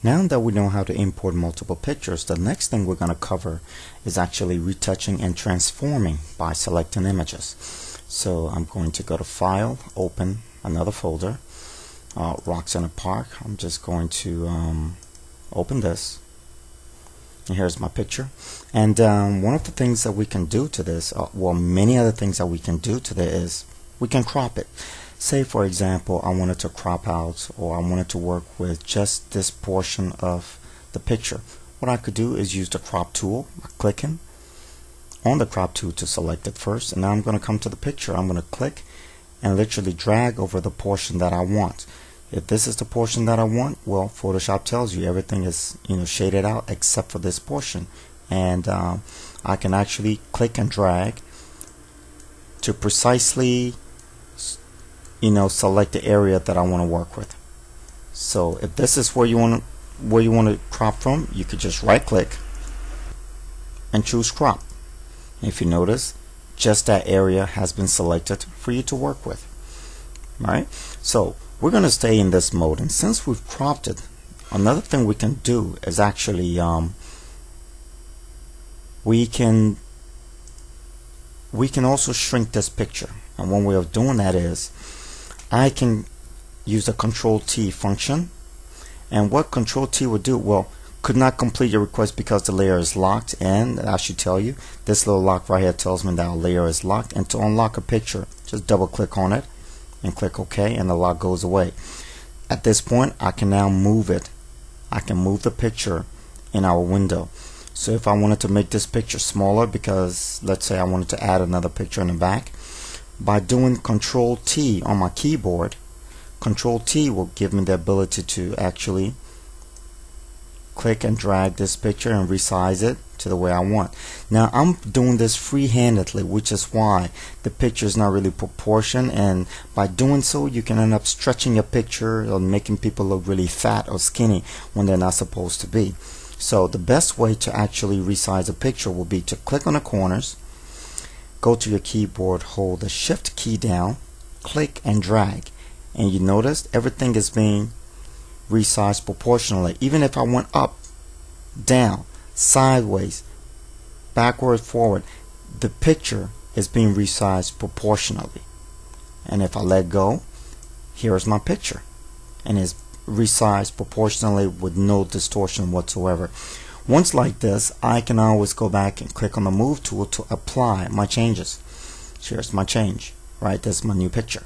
Now that we know how to import multiple pictures, the next thing we're going to cover is actually retouching and transforming by selecting images. So I'm going to go to File, Open, another folder, Rocks in a Park. I'm just going to open this. And here's my picture. And one of the things that we can do to this, well, many other things that we can do to this is we can crop it. Say, for example, I wanted to crop out, or I wanted to work with just this portion of the picture. What I could do is use the crop tool by clicking on the crop tool to select it first, and now I'm going to come to the picture. I'm going to click and literally drag over the portion that I want. If this is the portion that I want, well, Photoshop tells you everything is shaded out except for this portion, and I can actually click and drag to precisely select the area that I want to work with. So if this is where you want to crop from, you could just right click and choose crop. If you notice, just that area has been selected for you to work with. Alright, so we're going to stay in this mode, and since we've cropped it, another thing we can do is actually we can also shrink this picture. And one way of doing that is I can use the Control T function, and what Control T would do, well, could not complete your request because the layer is locked, and I should tell you, this little lock right here tells me that a layer is locked. And to unlock a picture, just double click on it and click OK, and the lock goes away. At this point, I can now move it. I can move the picture in our window. So if I wanted to make this picture smaller, because let's say I wanted to add another picture in the back, by doing Control T on my keyboard, Control T will give me the ability to actually click and drag this picture and resize it to the way I want. Now I'm doing this free-handedly, which is why the picture is not really proportioned, and by doing so you can end up stretching your picture or making people look really fat or skinny when they're not supposed to be. So the best way to actually resize a picture will be to click on the corners, go to your keyboard, hold the Shift key down, click and drag, and you notice everything is being resized proportionally. Even if I went up, down, sideways, backward, forward, the picture is being resized proportionally. And if I let go, here's my picture, and it's resized proportionally with no distortion whatsoever. Once like this, I can always go back and click on the Move tool to apply my changes. Here's my change, right? That's my new picture.